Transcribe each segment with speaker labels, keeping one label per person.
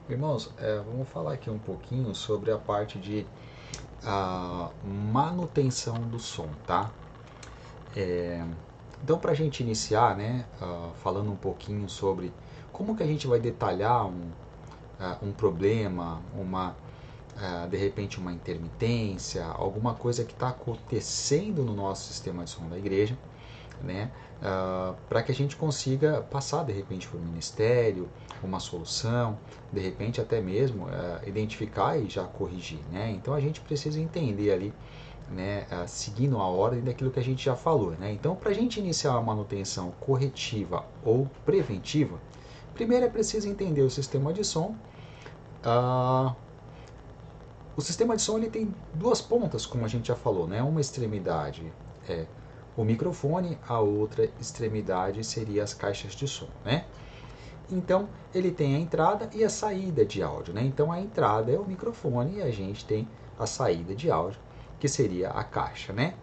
Speaker 1: Irmãos, vamos falar aqui um pouquinho sobre a parte de manutenção do som, tá? Então, para a gente iniciar, né, falando um pouquinho sobre como que a gente vai detalhar um problema, de repente uma intermitência, alguma coisa que está acontecendo no nosso sistema de som da igreja, né, para que a gente consiga passar de repente para o ministério uma solução, de repente até mesmo identificar e já corrigir, né? Então a gente precisa entender ali, né, seguindo a ordem daquilo que a gente já falou, né? Então, para a gente iniciar uma manutenção corretiva ou preventiva, primeiro é preciso entender o sistema de som. Uh, o sistema de som ele tem duas pontas, como a gente já falou, né? Uma extremidade é o microfone, a outra extremidade seria as caixas de som, né? Então, ele tem a entrada e a saída de áudio, né? Então, a entrada é o microfone e a gente tem a saída de áudio, que seria a caixa, né?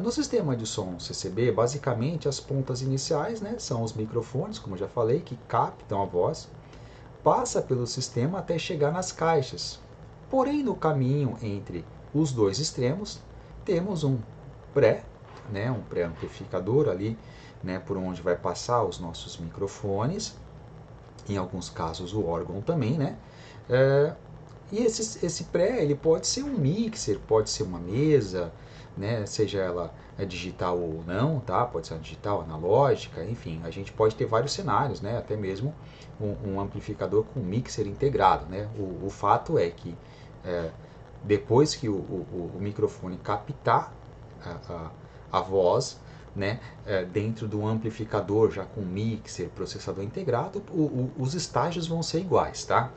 Speaker 1: No sistema de som CCB, basicamente as pontas iniciais, né, são os microfones, como eu já falei, que captam a voz, passa pelo sistema até chegar nas caixas. Porém, no caminho entre os dois extremos, temos um pré, né, um pré-amplificador ali, né, por onde vai passar os nossos microfones, em alguns casos o órgão também, né? E esse pré, ele pode ser um mixer, pode ser uma mesa, né? Seja ela digital ou não, tá? Pode ser uma digital, analógica, enfim, a gente pode ter vários cenários, né? Até mesmo um amplificador com mixer integrado, né? O fato é que depois que o microfone captar a voz, né, dentro do amplificador já com mixer, processador integrado, os estágios vão ser iguais, tá?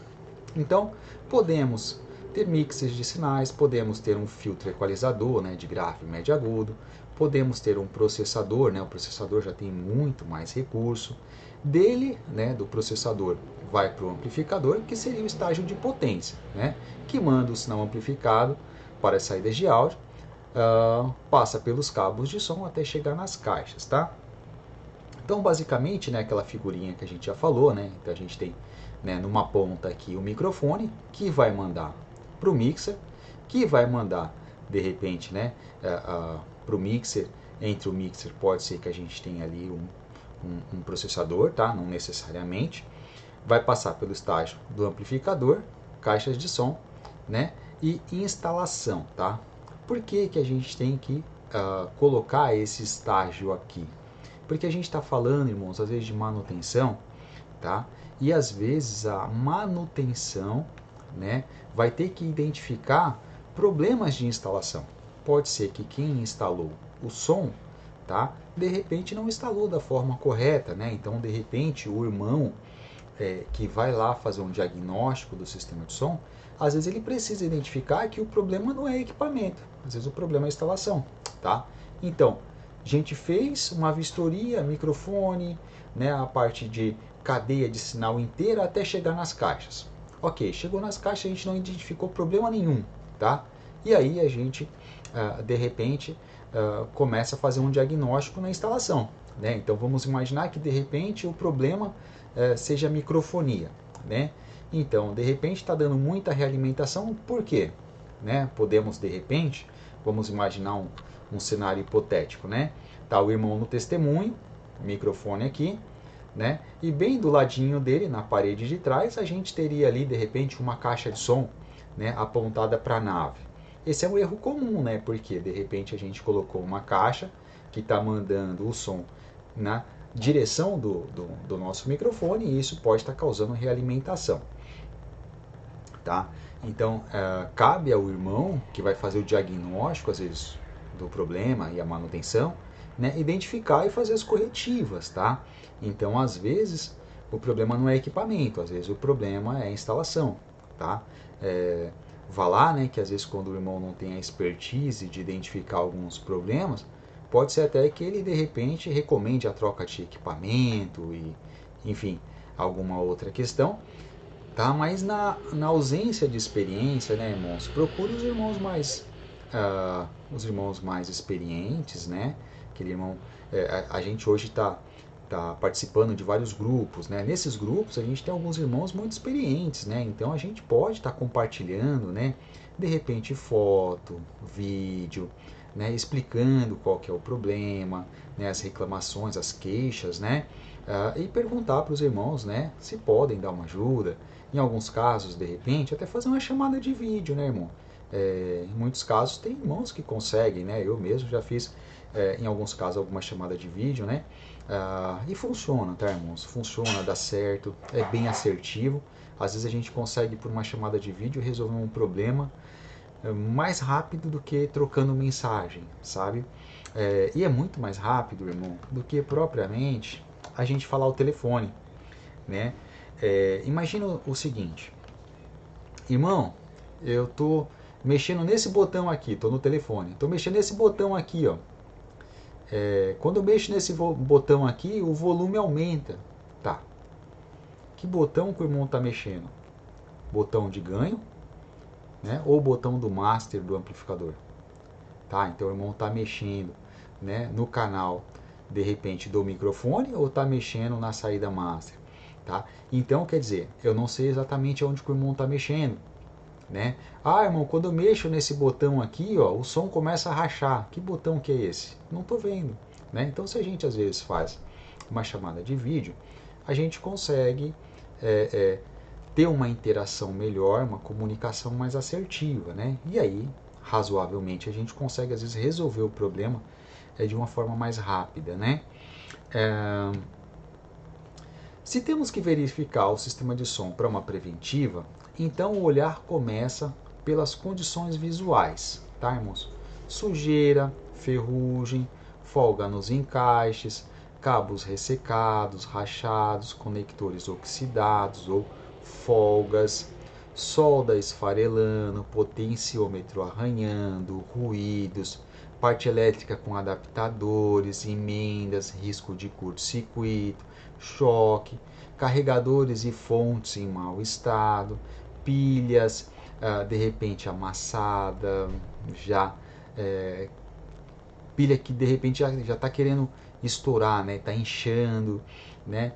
Speaker 1: Então, podemos ter mixes de sinais, podemos ter um filtro equalizador, né, de grave, médio e agudo, podemos ter um processador, né, o processador já tem muito mais recurso. Dele, né, do processador, vai para o amplificador, que seria o estágio de potência, né, que manda o sinal amplificado para as saídas de áudio, passa pelos cabos de som até chegar nas caixas, tá? Então, basicamente, né, aquela figurinha que a gente já falou, né, então a gente tem, né, numa ponta aqui o microfone, que vai mandar para o mixer, que vai mandar, de repente, né, para o mixer. Entre o mixer pode ser que a gente tenha ali um processador, tá? Não necessariamente. Vai passar pelo estágio do amplificador, caixas de som, né, e instalação, tá? Por que, que a gente tem que colocar esse estágio aqui? Porque a gente está falando, irmãos, às vezes de manutenção, tá? E às vezes a manutenção, né, vai ter que identificar problemas de instalação. Pode ser que quem instalou o som, tá, de repente não instalou da forma correta, né? Então, de repente, o irmão que vai lá fazer um diagnóstico do sistema de som, às vezes ele precisa identificar que o problema não é equipamento, às vezes o problema é a instalação, tá? Então, a gente fez uma vistoria, microfone, né, a parte de cadeia de sinal inteira até chegar nas caixas. Ok, chegou nas caixas, a gente não identificou problema nenhum, tá? E aí a gente, de repente, começa a fazer um diagnóstico na instalação, né? Então vamos imaginar que de repente o problema seja a microfonia, né? Então, de repente está dando muita realimentação, por quê? Né? Podemos, de repente, vamos imaginar um cenário hipotético, né? Tá o irmão no testemunho, microfone aqui, né? E bem do ladinho dele, na parede de trás, a gente teria ali, de repente, uma caixa de som, né, apontada para a nave. Esse é um erro comum, né? Porque, de repente, a gente colocou uma caixa que está mandando o som na direção do nosso microfone e isso pode estar causando realimentação, tá? Então, cabe ao irmão que vai fazer o diagnóstico, às vezes, do problema e a manutenção, né, identificar e fazer as corretivas, tá? Então, às vezes, o problema não é equipamento, às vezes o problema é a instalação, tá? Vá lá, né, que às vezes quando o irmão não tem a expertise de identificar alguns problemas, pode ser até que ele de repente recomende a troca de equipamento e, enfim, alguma outra questão, tá? Mas na ausência de experiência, né, irmãos, procure os irmãos mais experientes, né? Aquele irmão, a gente hoje está tá participando de vários grupos, né? Nesses grupos a gente tem alguns irmãos muito experientes, né? Então a gente pode estar compartilhando, né? De repente foto, vídeo, né? Explicando qual que é o problema, né? As reclamações, as queixas, né? E perguntar para os irmãos, né? Se podem dar uma ajuda. Em alguns casos, de repente, até fazer uma chamada de vídeo, né, irmão? Em muitos casos tem irmãos que conseguem, né? Eu mesmo já fiz, em alguns casos, alguma chamada de vídeo, né? E funciona, tá, irmãos? Funciona, dá certo, é bem assertivo. Às vezes a gente consegue, por uma chamada de vídeo, resolver um problema mais rápido do que trocando mensagem, sabe? E é muito mais rápido, irmão, do que propriamente a gente falar o telefone, né? Imagina o seguinte, irmão, eu tô mexendo nesse botão aqui, tô no telefone, tô mexendo nesse botão aqui, ó. Quando eu mexo nesse botão aqui, o volume aumenta. Tá. Que botão que o irmão tá mexendo? Botão de ganho, né? Ou botão do master do amplificador? Tá? Então o irmão tá mexendo, né, no canal, de repente, do microfone ou tá mexendo na saída master, tá? Então, quer dizer, eu não sei exatamente onde que o irmão tá mexendo, né? Irmão, quando eu mexo nesse botão aqui, ó, o som começa a rachar. Que botão que é esse? Não tô vendo, né? Então, se a gente às vezes faz uma chamada de vídeo, a gente consegue ter uma interação melhor, uma comunicação mais assertiva, né? E aí, razoavelmente, a gente consegue às vezes resolver o problema de uma forma mais rápida, né? Se temos que verificar o sistema de som para uma preventiva, então o olhar começa pelas condições visuais, tá, irmãos? Sujeira, ferrugem, folga nos encaixes, cabos ressecados, rachados, conectores oxidados ou folgas, solda esfarelando, potenciômetro arranhando, ruídos, parte elétrica com adaptadores, emendas, risco de curto-circuito, choque, carregadores e fontes em mau estado, pilhas de repente amassada, já pilha que de repente já está querendo estourar, né? Está inchando, né?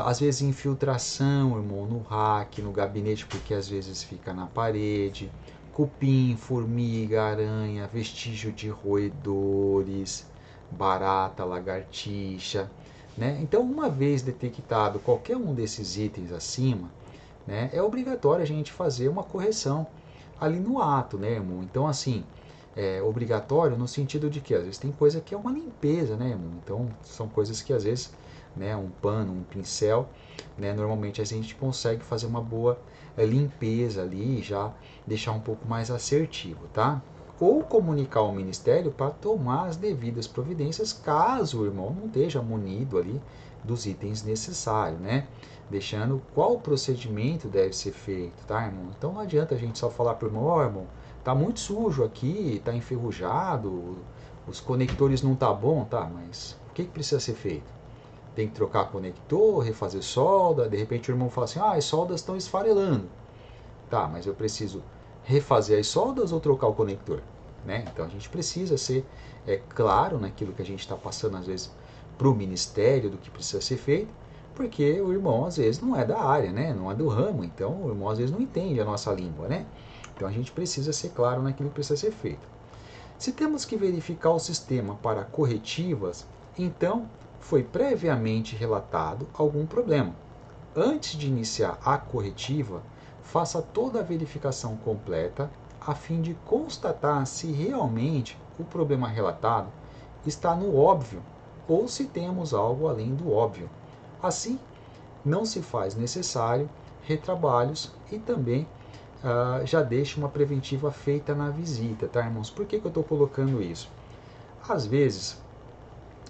Speaker 1: Às vezes infiltração, irmão, no rack, no gabinete, porque às vezes fica na parede, cupim, formiga, aranha, vestígio de roedores, barata, lagartixa, né? Então, uma vez detectado qualquer um desses itens acima, né, é obrigatório a gente fazer uma correção ali no ato, né, irmão? Então, assim, é obrigatório no sentido de que às vezes tem coisa que é uma limpeza, né, irmão? Então, são coisas que às vezes, né, um pano, um pincel, né, normalmente a gente consegue fazer uma boa limpeza ali e já deixar um pouco mais assertivo, tá? Ou comunicar ao ministério para tomar as devidas providências caso o irmão não esteja munido ali dos itens necessários, né? Deixando qual procedimento deve ser feito, tá, irmão? Então não adianta a gente só falar para o irmão, ó, irmão, tá muito sujo aqui, tá enferrujado, os conectores não tá bom, tá, mas o que precisa ser feito? Tem que trocar conector, refazer solda, de repente o irmão fala assim, as soldas estão esfarelando. Tá, mas eu preciso refazer as soldas ou trocar o conector? Né? Então a gente precisa ser claro naquilo que a gente está passando às vezes para o ministério do que precisa ser feito, porque o irmão às vezes não é da área, né? Não é do ramo, então o irmão às vezes não entende a nossa língua, né? Então a gente precisa ser claro naquilo que precisa ser feito. Se temos que verificar o sistema para corretivas, então foi previamente relatado algum problema. Antes de iniciar a corretiva, faça toda a verificação completa a fim de constatar se realmente o problema relatado está no óbvio ou se temos algo além do óbvio. Assim, não se faz necessário retrabalhos e também já deixa uma preventiva feita na visita, tá, irmãos? Por que eu estou colocando isso? Às vezes,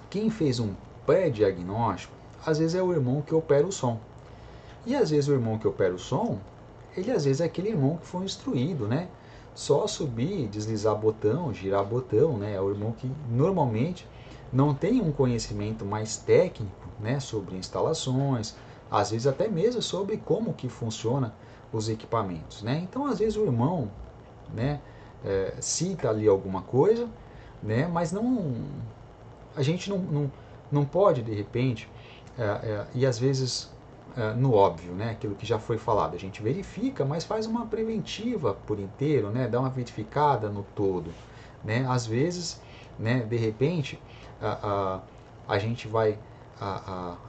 Speaker 1: quem fez um pré-diagnóstico, às vezes é o irmão que opera o som. E às vezes o irmão que opera o som, ele às vezes é aquele irmão que foi instruído, né? Só subir, deslizar botão, girar botão, né? É o irmão que normalmente não tem um conhecimento mais técnico, né? Sobre instalações, às vezes até mesmo sobre como que funciona os equipamentos, né? Então às vezes o irmão, né? Cita ali alguma coisa, né? Mas não, a gente não pode de repente e às vezes no óbvio, né? Aquilo que já foi falado, a gente verifica, mas faz uma preventiva por inteiro, né? Dá uma verificada no todo, né? Às vezes, né? De repente, a gente vai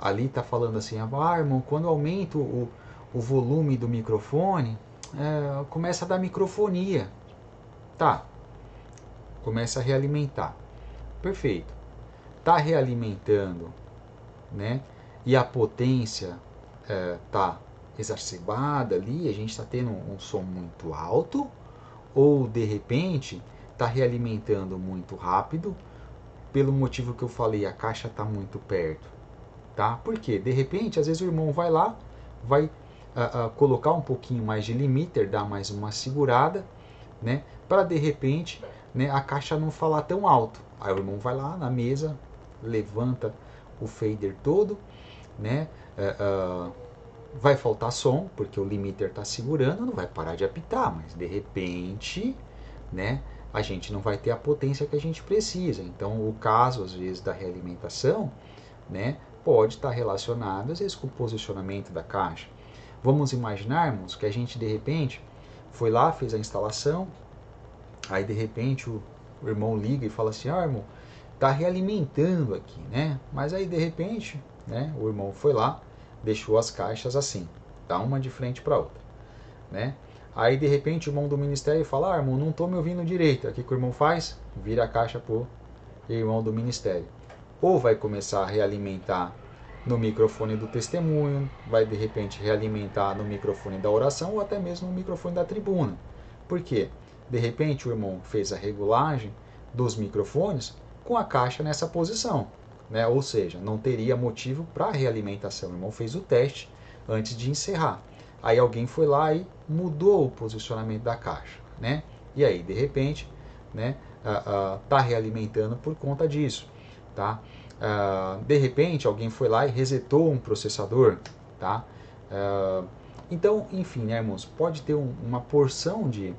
Speaker 1: ali tá falando assim, irmão, quando aumento o volume do microfone, começa a dar microfonia, tá? Começa a realimentar, perfeito. Tá realimentando, né? E a potência tá exacerbada ali, a gente está tendo um som muito alto, ou de repente está realimentando muito rápido, pelo motivo que eu falei, a caixa está muito perto, tá? Porque de repente, às vezes o irmão vai lá, vai colocar um pouquinho mais de limiter, dar mais uma segurada, né? Para de repente, né, a caixa não falar tão alto. Aí o irmão vai lá na mesa, levanta o fader todo, né? Vai faltar som, porque o limiter está segurando, não vai parar de apitar, mas de repente, né, a gente não vai ter a potência que a gente precisa. Então, o caso, às vezes, da realimentação, né, pode estar relacionado, às vezes, com o posicionamento da caixa. Vamos imaginarmos que a gente, de repente, foi lá, fez a instalação, aí, de repente, o irmão liga e fala assim, irmão, está realimentando aqui, né? Mas aí, de repente, né, o irmão foi lá, deixou as caixas assim, tá? Uma de frente para outra, né? Aí, de repente, o irmão do ministério fala, irmão, não estou me ouvindo direito. O que o irmão faz? Vira a caixa pro irmão do ministério. Ou vai começar a realimentar no microfone do testemunho, vai, de repente, realimentar no microfone da oração ou até mesmo no microfone da tribuna. Por quê? De repente, o irmão fez a regulagem dos microfones com a caixa nessa posição, né? Ou seja, não teria motivo para realimentação. O irmão fez o teste antes de encerrar. Aí alguém foi lá e mudou o posicionamento da caixa, né? E aí, de repente, né, tá realimentando por conta disso, tá? De repente, alguém foi lá e resetou um processador, tá? Então, enfim, né, irmãos, pode ter uma porção de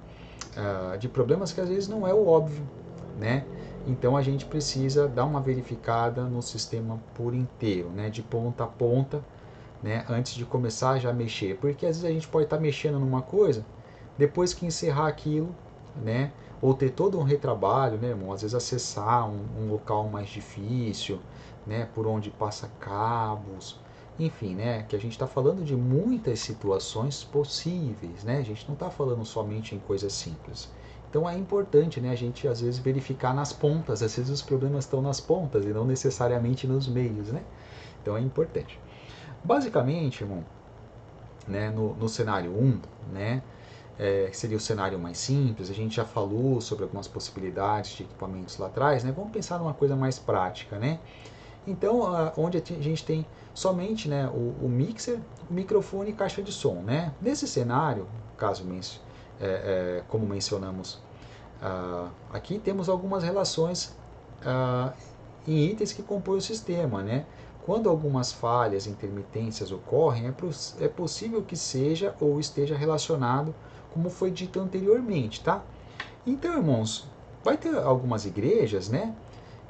Speaker 1: problemas que às vezes não é o óbvio, né? Então a gente precisa dar uma verificada no sistema por inteiro, né? De ponta a ponta, né? Antes de começar já a mexer, porque às vezes a gente pode estar mexendo numa coisa, depois que encerrar aquilo, né? Ou ter todo um retrabalho, né, irmão? Às vezes acessar um local mais difícil, né? Por onde passa cabos, enfim, né? Que a gente está falando de muitas situações possíveis, né? A gente não está falando somente em coisas simples. Então é importante, né, a gente às vezes verificar nas pontas, às vezes os problemas estão nas pontas e não necessariamente nos meios, né? Então é importante. Basicamente, irmão, né, no cenário 1, né, que seria o cenário mais simples, a gente já falou sobre algumas possibilidades de equipamentos lá atrás, né? Vamos pensar numa coisa mais prática, né? Então, onde a gente tem somente, né, o mixer, o microfone e caixa de som, né? Nesse cenário, caso como mencionamos aqui, temos algumas relações em itens que compõem o sistema, né? Quando algumas falhas, intermitências ocorrem, é possível que seja ou esteja relacionado, como foi dito anteriormente, tá? Então, irmãos, vai ter algumas igrejas, né,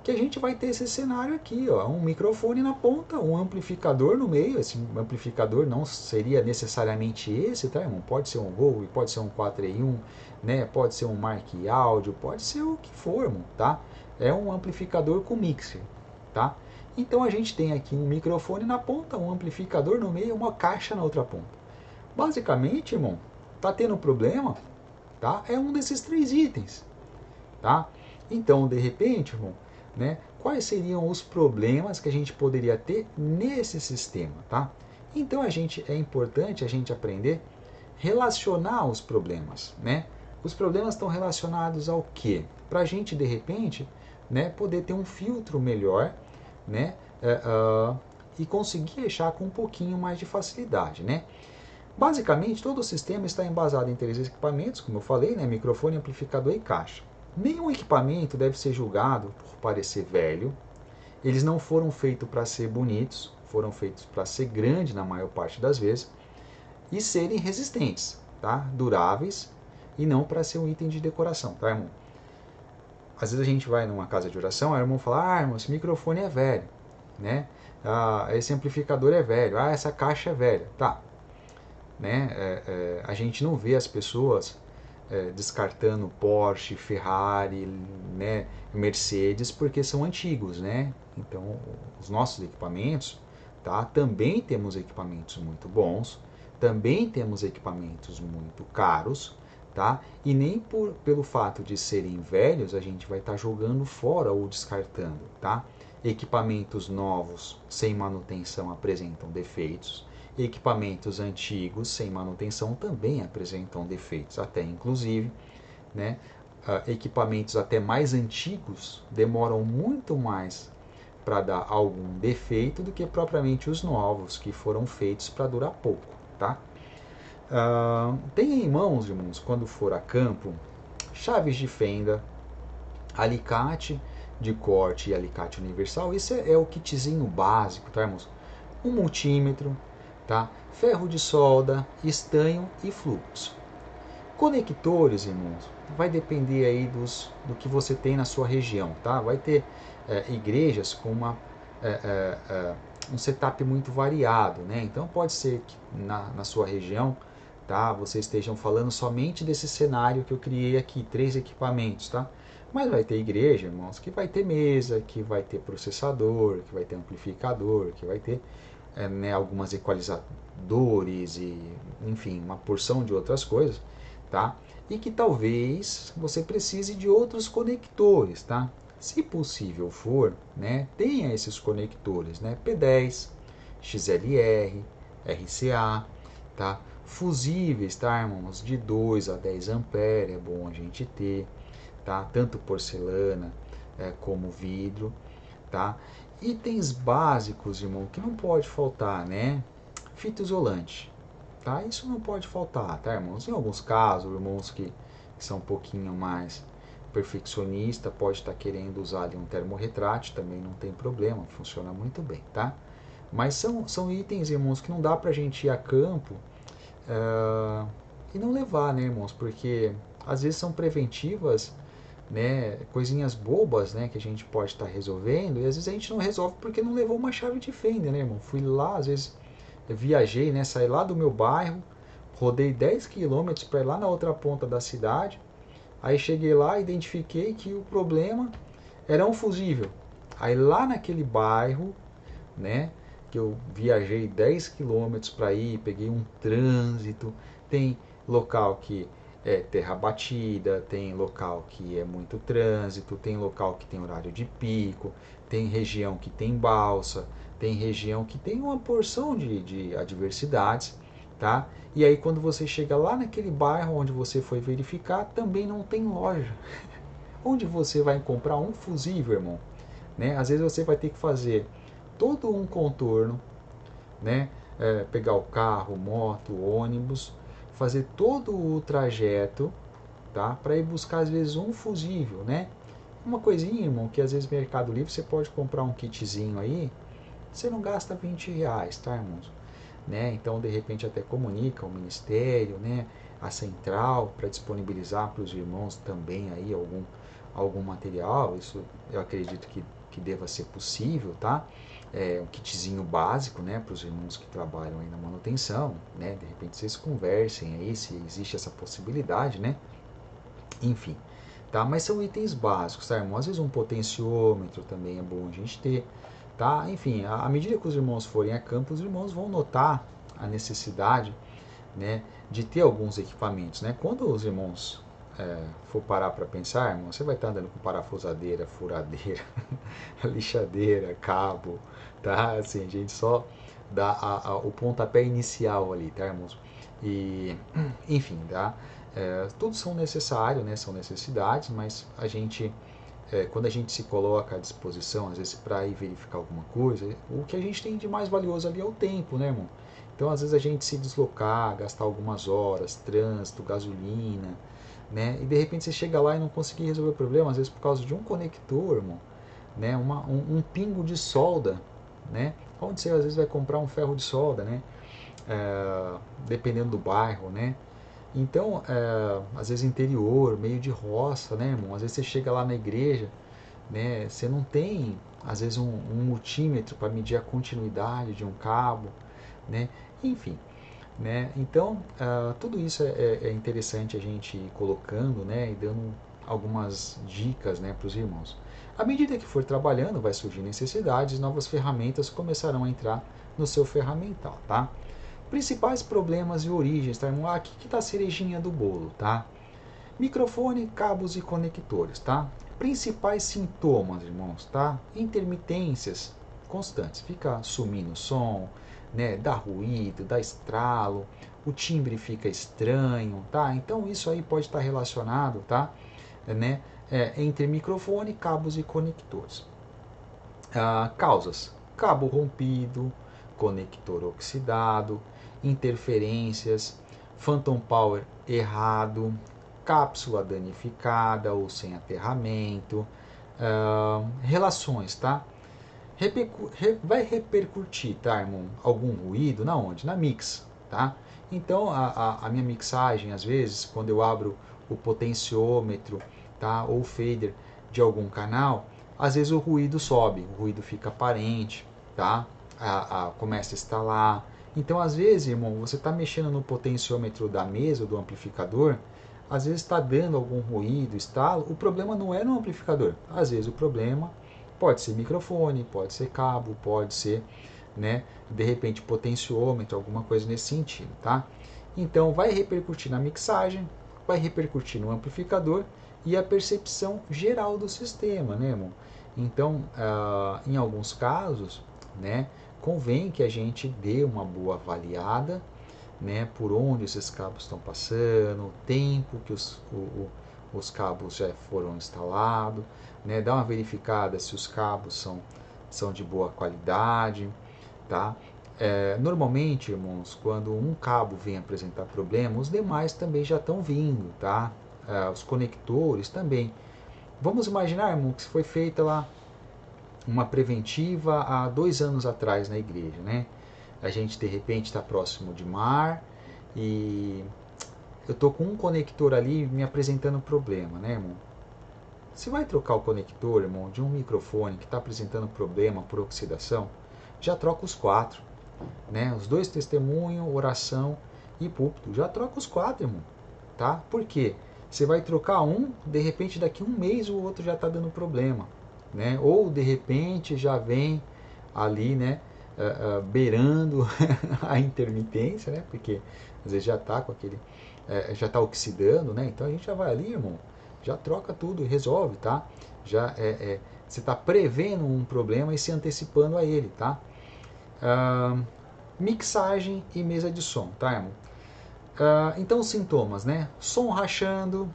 Speaker 1: que a gente vai ter esse cenário aqui, ó, um microfone na ponta, um amplificador no meio. Esse amplificador não seria necessariamente esse, tá, irmão? Pode ser um Go, pode ser um 4 em 1, né? Pode ser um Mark Audio, pode ser o que for, irmão, tá? É um amplificador com mixer, tá? Então a gente tem aqui um microfone na ponta, um amplificador no meio, uma caixa na outra ponta. Basicamente, irmão, tá tendo problema, tá? É um desses três itens, tá? Então, de repente, irmão, né, quais seriam os problemas que a gente poderia ter nesse sistema, tá? Então é importante a gente aprender a relacionar os problemas, né? Os problemas estão relacionados ao quê? Para a gente, de repente, né, poder ter um filtro melhor, né, e conseguir achar com um pouquinho mais de facilidade, né? Basicamente, todo o sistema está embasado em três equipamentos, como eu falei, né, microfone, amplificador e caixa. Nenhum equipamento deve ser julgado por parecer velho. Eles não foram feitos para ser bonitos, foram feitos para ser grande na maior parte das vezes e serem resistentes, tá? Duráveis, e não para ser um item de decoração, tá, irmão? Às vezes a gente vai numa casa de oração, aí o irmão fala, irmão, esse microfone é velho, né? esse amplificador é velho, essa caixa é velha, tá? Né? A gente não vê as pessoas descartando Porsche, Ferrari, né, Mercedes porque são antigos, né? Então, os nossos equipamentos, tá? Também temos equipamentos muito bons, também temos equipamentos muito caros, tá? E nem pelo fato de serem velhos a gente vai estar jogando fora ou descartando, tá? Equipamentos novos sem manutenção apresentam defeitos. Equipamentos antigos sem manutenção também apresentam defeitos, até inclusive, né, equipamentos até mais antigos demoram muito mais para dar algum defeito do que propriamente os novos, que foram feitos para durar pouco, tá? Tenha em mãos, irmãos, quando for a campo, chaves de fenda, alicate de corte e alicate universal. Isso é o kitzinho básico, tá, irmãos? Um multímetro, tá? Ferro de solda, estanho e fluxo. Conectores, irmãos, vai depender aí do que você tem na sua região, tá? Vai ter igrejas com um setup muito variado, né? Então pode ser que na sua região, tá? Vocês estejam falando somente desse cenário que eu criei aqui, 3 equipamentos, tá? Mas vai ter igreja, irmãos, que vai ter mesa, que vai ter processador, que vai ter amplificador, que vai ter né, algumas equalizadores e, enfim, uma porção de outras coisas, tá? E que talvez você precise de outros conectores, tá? Se possível for, né, tenha esses conectores, né? P10, XLR, RCA, tá? Fusíveis, tá, irmãos? De 2 a 10 ampere é bom a gente ter, tá? Tanto porcelana como vidro, tá? Itens básicos, irmão, que não pode faltar, né? Fita isolante, tá? Isso não pode faltar, tá, irmãos? Em alguns casos, irmãos que são um pouquinho mais perfeccionista, pode estar querendo usar ali um termorretrátil, também não tem problema, funciona muito bem, tá? Mas são itens, irmãos, que não dá pra gente ir a campo e não levar, né, irmãos? Porque às vezes são preventivas, né, coisinhas bobas, né, que a gente pode estar resolvendo, e às vezes a gente não resolve porque não levou uma chave de fenda, né, irmão? Fui lá, às vezes eu viajei, né, saí lá do meu bairro, rodei 10 quilômetros para ir lá na outra ponta da cidade, aí cheguei lá, identifiquei que o problema era um fusível. Aí lá naquele bairro, né, que eu viajei 10 quilômetros para ir, peguei um trânsito, tem local que é terra batida, tem local que é muito trânsito, tem local que tem horário de pico, tem região que tem balsa, tem região que tem uma porção de adversidades, tá? E aí quando você chega lá naquele bairro onde você foi verificar, também não tem loja. Onde você vai comprar um fusível, irmão? Né? Às vezes você vai ter que fazer todo um contorno, né? Pegar o carro, moto, ônibus, fazer todo o trajeto, tá? Para ir buscar às vezes um fusível, né? Uma coisinha, irmão, que às vezes no Mercado Livre você pode comprar um kitzinho aí, você não gasta R$ 20, tá, irmãos? Né? Então, de repente, até comunica o Ministério, né? A central, para disponibilizar para os irmãos também aí algum material. Isso eu acredito que deva ser possível, tá? Um kitzinho básico, né, para os irmãos que trabalham aí na manutenção, né? De repente vocês conversem aí se existe essa possibilidade, né? Enfim, tá? Mas são itens básicos, tá, irmão? Às vezes um potenciômetro também é bom a gente ter, tá? Enfim, à medida que os irmãos forem a campo, os irmãos vão notar a necessidade, né, de ter alguns equipamentos, né? Quando os irmãos for parar para pensar, irmão, você vai estar andando com parafusadeira, furadeira, lixadeira, cabo, tá? Assim, a gente só dá o pontapé inicial ali, tá, irmãos? E, enfim, tá? Todos são necessários, né? São necessidades, mas a gente, quando a gente se coloca à disposição, às vezes para ir verificar alguma coisa, o que a gente tem de mais valioso ali é o tempo, né, irmão? Então, às vezes a gente se deslocar, gastar algumas horas, trânsito, gasolina, né? E de repente você chega lá e não conseguir resolver o problema, às vezes por causa de um conector, irmão, né? Um pingo de solda, né? Onde você às vezes vai comprar um ferro de solda, né? Dependendo do bairro, né? Então, às vezes interior, meio de roça, né, irmão? Às vezes você chega lá na igreja, né? Você não tem às vezes um multímetro para medir a continuidade de um cabo, né? Enfim, né? Então, tudo isso é interessante a gente ir colocando, né? E dando algumas dicas, né, para os irmãos. À medida que for trabalhando, vai surgir necessidades, novas ferramentas começarão a entrar no seu ferramental, tá? Principais problemas e origens, tá, irmão? Aqui que está a cerejinha do bolo, tá? Microfone, cabos e conectores, tá? Principais sintomas, irmãos, tá? Intermitências constantes, fica sumindo o som, né? Dá ruído, dá estralo, o timbre fica estranho, tá? Então isso aí pode estar relacionado, tá? Né? Entre microfone, cabos e conectores. Causas: cabo rompido, conector oxidado, interferências, phantom power errado, cápsula danificada ou sem aterramento. Relações, tá? Vai repercutir, tá, irmão, algum ruído na onde? Na mix, tá? Então a minha mixagem, às vezes, quando eu abro o potenciômetro, tá, ou fader de algum canal, às vezes o ruído sobe, o ruído fica aparente, tá? Começa a estalar. Então, às vezes, irmão, você está mexendo no potenciômetro da mesa, do amplificador, às vezes está dando algum ruído, estalo, o problema não é no amplificador. Às vezes o problema pode ser microfone, pode ser cabo, pode ser, né, de repente potenciômetro, alguma coisa nesse sentido, tá? Então vai repercutir na mixagem, vai repercutir no amplificador e a percepção geral do sistema, né, irmão? Então, em alguns casos, né, convém que a gente dê uma boa avaliada, né, por onde esses cabos estão passando, o tempo que os cabos já foram instalados, né, dá uma verificada se os cabos são de boa qualidade, tá? Normalmente, irmãos, quando um cabo vem apresentar problema, os demais também já estão vindo, tá? Os conectores também. Vamos imaginar, irmão, que foi feita lá uma preventiva há 2 anos atrás na igreja, né? A gente de repente está próximo de mar e eu tô com um conector ali me apresentando problema, né, irmão? Você vai trocar o conector, irmão, de um microfone que está apresentando problema por oxidação, já troca os quatro, né? Os dois testemunhos, oração e púlpito, já troca os quatro, irmão, tá? Por quê? Você vai trocar um, de repente daqui a um mês o outro já está dando problema, né? Ou de repente já vem ali, né, beirando a intermitência, né? Porque às vezes já está com aquele, já está oxidando, né? Então a gente já vai ali, irmão, já troca tudo e resolve, tá? Já você está prevendo um problema e se antecipando a ele, tá? Mixagem e mesa de som, tá, irmão? Então os sintomas, né? Som rachando,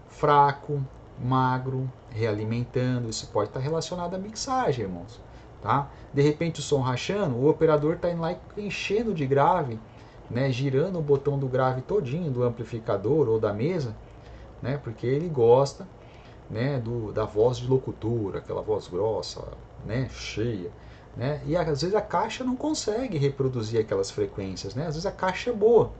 Speaker 1: fraco, magro, realimentando, isso pode estar relacionado à mixagem, irmãos. Tá? De repente o som rachando, o operador está indo lá enchendo de grave, né? Girando o botão do grave todinho do amplificador ou da mesa, né? Porque ele gosta, né, da voz de locutor, aquela voz grossa, né, cheia. Né? E às vezes a caixa não consegue reproduzir aquelas frequências, né? Às vezes a caixa é boa,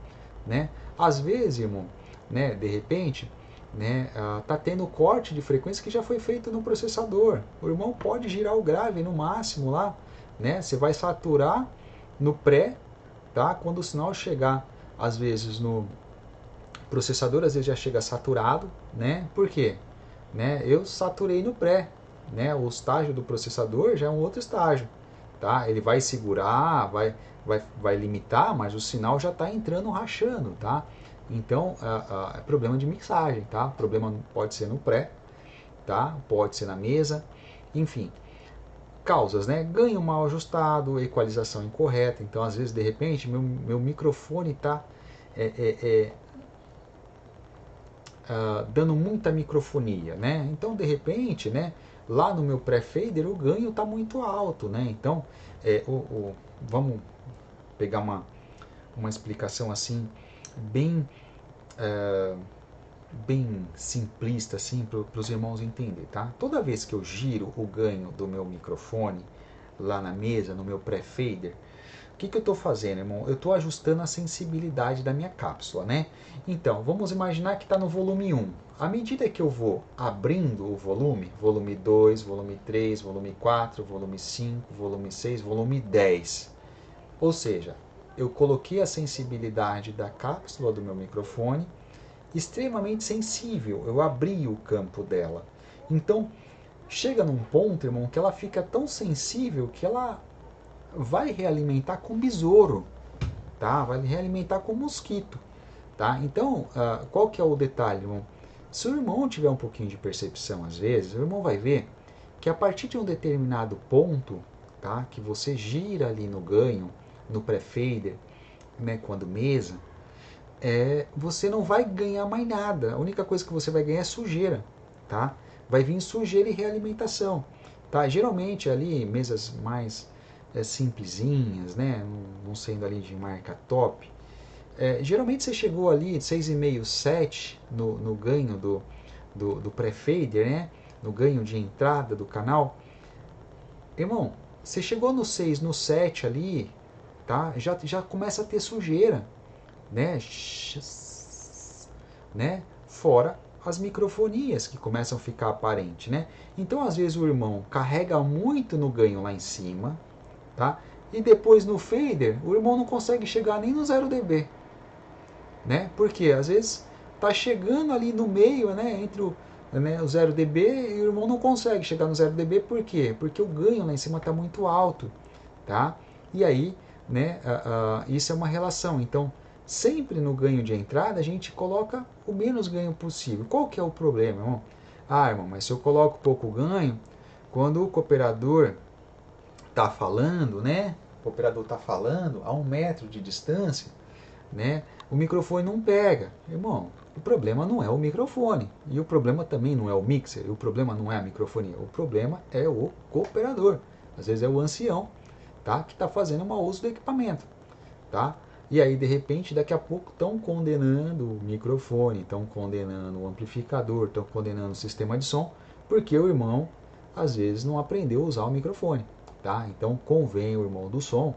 Speaker 1: né? Às vezes, irmão, né, de repente, né, tá tendo corte de frequência que já foi feito no processador. O irmão pode girar o grave no máximo lá, né? Você vai saturar no pré, tá? Quando o sinal chegar, às vezes no processador, às vezes já chega saturado, né? Por quê? Né? Eu saturei no pré, né? O estágio do processador já é um outro estágio, tá? Ele vai segurar, vai limitar, mas o sinal já está entrando rachando, tá? Então, é problema de mixagem, tá? O problema pode ser no pré, tá? Pode ser na mesa, enfim. Causas, né? Ganho mal ajustado, equalização incorreta. Então, às vezes, de repente, meu microfone está dando muita microfonia, né? Então, de repente, né? Lá no meu pré-fader, o ganho está muito alto, né? Então, vamos pegar uma explicação assim bem bem simplista assim para os irmãos entenderem, tá? Toda vez que eu giro o ganho do meu microfone lá na mesa, no meu pré-fader, O que eu estou fazendo, irmão? Eu estou ajustando a sensibilidade da minha cápsula, né? Então, vamos imaginar que está no volume 1. À medida que eu vou abrindo o volume, volume 2, volume 3, volume 4, volume 5, volume 6, volume 10. Ou seja, eu coloquei a sensibilidade da cápsula do meu microfone extremamente sensível, eu abri o campo dela. Então, chega num ponto, irmão, que ela fica tão sensível que ela vai realimentar com besouro, tá? Vai realimentar com mosquito, tá? Então, qual que é o detalhe, irmão? Se o irmão tiver um pouquinho de percepção, às vezes, o irmão vai ver que a partir de um determinado ponto, tá? Que você gira ali no ganho, no pré-fader, né, quando mesa, você não vai ganhar mais nada. A única coisa que você vai ganhar é sujeira, tá? Vai vir sujeira e realimentação, tá? Geralmente ali mesas mais simplesinhas, né? Não sendo ali de marca top. Geralmente você chegou ali de 6,5, 7 no ganho do pré-fader, né? No ganho de entrada do canal. Irmão, você chegou no 6, no 7 ali, tá? Já começa a ter sujeira, né? Né? Fora as microfonias que começam a ficar aparentes, né? Então, às vezes o irmão carrega muito no ganho lá em cima, tá? E depois no fader, o irmão não consegue chegar nem no 0 dB, né? Porque às vezes tá chegando ali no meio, né, entre o 0 dB e o irmão não consegue chegar no 0 dB, por quê? Porque o ganho lá em cima está muito alto, tá? E aí, né, isso é uma relação. Então, sempre no ganho de entrada a gente coloca o menos ganho possível. Qual que é o problema, irmão? Ah, irmão, mas se eu coloco pouco ganho, quando o cooperador está falando, né? O cooperador está falando a 1 metro de distância, né? O microfone não pega. Irmão, o problema não é o microfone. E o problema também não é o mixer. E o problema não é a microfonia. O problema é o cooperador. Às vezes é o ancião, tá? Que está fazendo mau uso do equipamento, tá? E aí, de repente, daqui a pouco estão condenando o microfone, estão condenando o amplificador, estão condenando o sistema de som, porque o irmão, às vezes, não aprendeu a usar o microfone, tá? Então, convém o irmão do som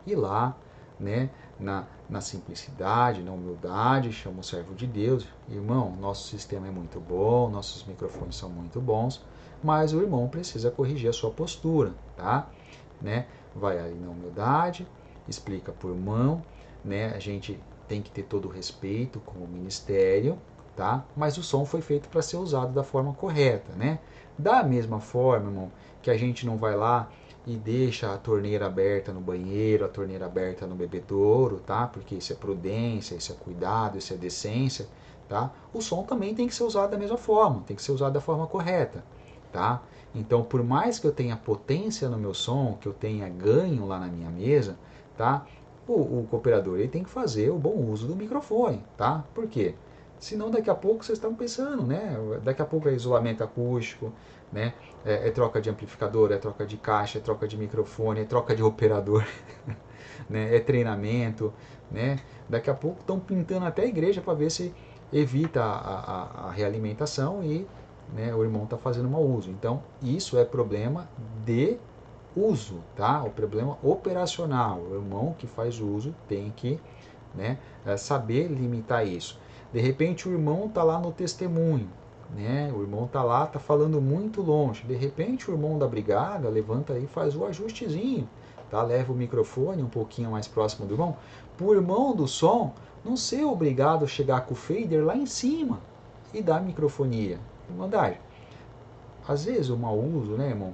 Speaker 1: ir lá, né, na simplicidade, na humildade, chama o servo de Deus, irmão, nosso sistema é muito bom, nossos microfones são muito bons, mas o irmão precisa corrigir a sua postura, tá? Né? Vai ali na humildade, explica por irmão, né? A gente tem que ter todo o respeito com o ministério, tá? Mas o som foi feito para ser usado da forma correta, né? Da mesma forma, irmão, que a gente não vai lá e deixa a torneira aberta no banheiro, a torneira aberta no bebedouro, tá? Porque isso é prudência, isso é cuidado, isso é decência, tá? O som também tem que ser usado da mesma forma, tem que ser usado da forma correta, tá? Então, por mais que eu tenha potência no meu som, que eu tenha ganho lá na minha mesa, tá? O cooperador ele tem que fazer o bom uso do microfone, tá? Por quê? Senão daqui a pouco vocês estão pensando, né? Daqui a pouco é isolamento acústico, né? É troca de amplificador, é troca de caixa, é troca de microfone, é troca de operador, né? É treinamento, né? Daqui a pouco estão pintando até a igreja para ver se evita a realimentação e, né, o irmão está fazendo mau uso. Então, isso é problema de uso, tá? O problema operacional. O irmão que faz uso tem que, né, saber limitar isso. De repente o irmão está lá no testemunho, né? O irmão está lá, está falando muito longe. De repente o irmão da brigada levanta aí e faz o ajustezinho, tá? Leva o microfone um pouquinho mais próximo do irmão, para o irmão do som não ser obrigado a chegar com o fader lá em cima e dar microfonia. Irmandade, às vezes o mau uso, né, irmão,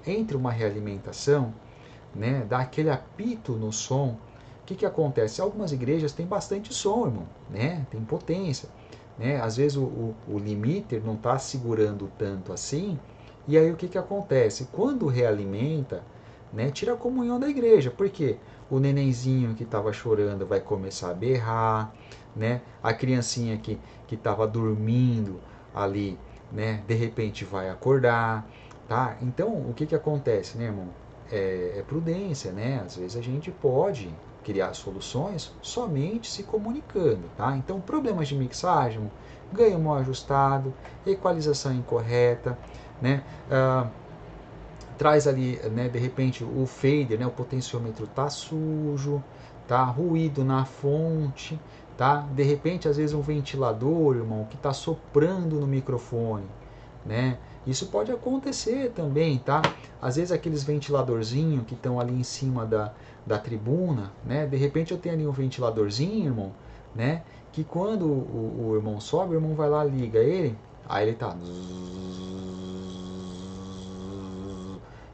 Speaker 1: entre uma realimentação, né, dá aquele apito no som. O que acontece? Algumas igrejas têm bastante som, irmão, né? Tem potência, né? Às vezes o limiter não está segurando tanto assim, e aí o que acontece? Quando realimenta, né, tira a comunhão da igreja, porque o nenenzinho que estava chorando vai começar a berrar, né? A criancinha que estava dormindo ali, né, de repente vai acordar, tá? Então, o que acontece, né, irmão? É prudência, né? Às vezes a gente pode criar soluções somente se comunicando, tá? Então, problemas de mixagem, ganho mal ajustado, equalização incorreta, né? traz ali, né, de repente o fader, né, o potenciômetro tá sujo, tá ruído na fonte, tá? De repente, às vezes um ventilador, irmão, que tá soprando no microfone, né? Isso pode acontecer também, tá? Às vezes aqueles ventiladorzinhos que estão ali em cima da tribuna, né? De repente eu tenho ali um ventiladorzinho, irmão, né? Que quando o irmão sobe, o irmão vai lá, liga ele, aí ele tá...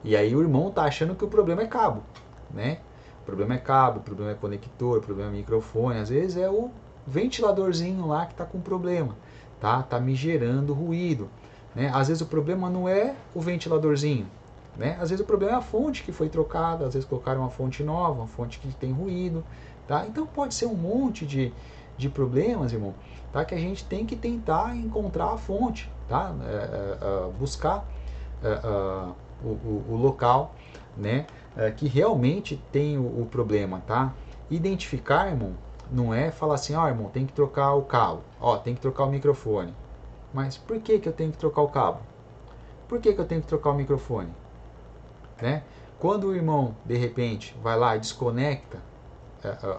Speaker 1: E aí o irmão tá achando que o problema é cabo, né? O problema é cabo, o problema é conector, o problema é microfone. Às vezes é o ventiladorzinho lá que tá com problema, tá? Tá me gerando ruído, né? Às vezes o problema não é o ventiladorzinho, né? Às vezes o problema é a fonte que foi trocada, às vezes colocaram uma fonte nova, uma fonte que tem ruído, tá? Então pode ser um monte de problemas, irmão, tá? Que a gente tem que tentar encontrar a fonte, tá? Buscar o local, né, que realmente tem o problema, tá? Identificar, irmão, não é falar assim, ó, irmão, tem que trocar o cabo, ó, tem que trocar o microfone. Mas por que que eu tenho que trocar o cabo? Por que que eu tenho que trocar o microfone? Né? Quando o irmão, de repente, vai lá e desconecta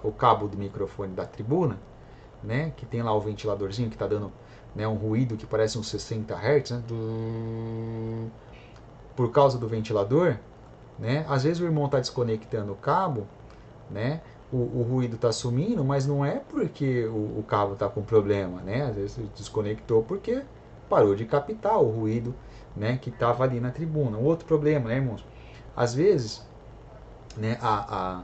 Speaker 1: o cabo do microfone da tribuna, né, que tem lá o ventiladorzinho que está dando, né, um ruído que parece uns 60 Hz, né, por causa do ventilador, né? Às vezes o irmão está desconectando o cabo, né? O ruído está sumindo, mas não é porque o cabo está com problema, né? Às vezes desconectou porque parou de captar o ruído, né, que estava ali na tribuna. Outro problema, né, irmãos? Às vezes, né, a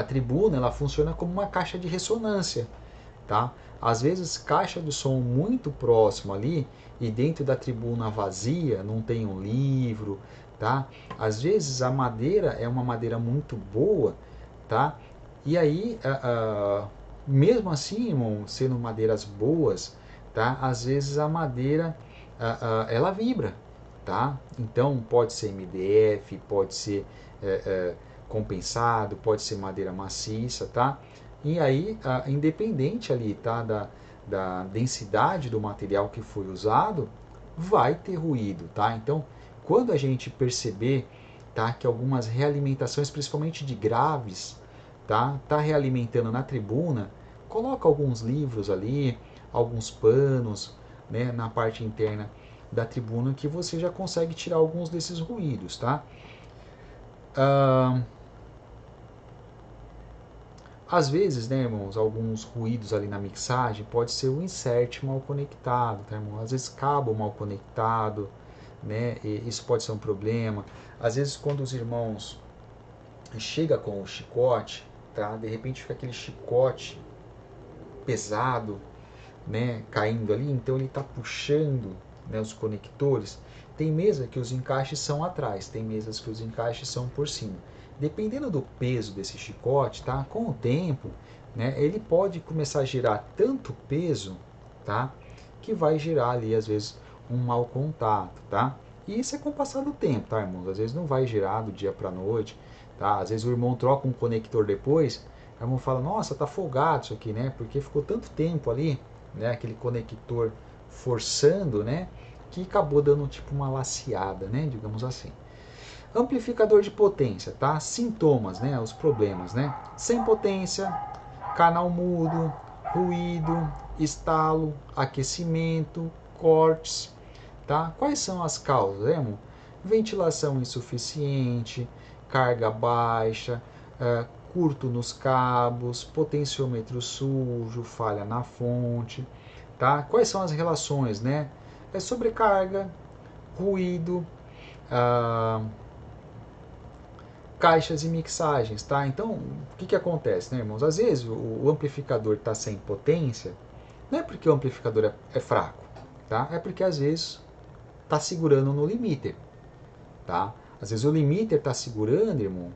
Speaker 1: tribuna ela funciona como uma caixa de ressonância, tá? Às vezes caixa de som muito próximo ali e dentro da tribuna vazia não tem um livro, tá? Às vezes a madeira é uma madeira muito boa, tá? E aí, mesmo assim, irmão, sendo madeiras boas, tá? Às vezes a madeira ela vibra, tá? Então pode ser MDF, pode ser compensado, pode ser madeira maciça, tá? E aí, independente ali, tá, da densidade do material que foi usado, vai ter ruído, tá? Então, quando a gente perceber, tá, que algumas realimentações, principalmente de graves, tá realimentando na tribuna, coloca alguns livros ali, alguns panos, né, na parte interna da tribuna que você já consegue tirar alguns desses ruídos, tá? Às vezes, né, irmãos, alguns ruídos ali na mixagem pode ser o insert mal conectado, tá, irmão? Às vezes cabo mal conectado, né? E isso pode ser um problema. Às vezes quando os irmãos chega com o chicote, tá? De repente fica aquele chicote pesado, né, caindo ali, então ele está puxando, né, os conectores. Tem mesa que os encaixes são atrás, tem mesas que os encaixes são por cima. Dependendo do peso desse chicote, tá? Com o tempo, né, ele pode começar a gerar tanto peso, tá? Que vai gerar ali às vezes um mau contato, tá? E isso é com o passar do tempo, tá, irmãos? Às vezes não vai gerar do dia para noite, tá? Às vezes o irmão troca um conector depois, o irmão fala: "Nossa, tá folgado isso aqui, né? Porque ficou tanto tempo ali, né, aquele conector forçando, né, que acabou dando tipo uma laceada, né, digamos assim." Amplificador de potência, tá? Sintomas, né, os problemas, né? Sem potência, canal mudo, ruído, estalo, aquecimento, cortes, tá? Quais são as causas, né, irmão? Ventilação insuficiente, carga baixa, curto nos cabos, potenciômetro sujo, falha na fonte, tá? Quais são as relações, né? É sobrecarga, ruído, caixas e mixagens, tá? Então, o que acontece, né, irmãos? Às vezes o amplificador está sem potência, não é porque o amplificador é fraco, tá? É porque às vezes está segurando no limiter, tá? Às vezes o limiter está segurando, irmão,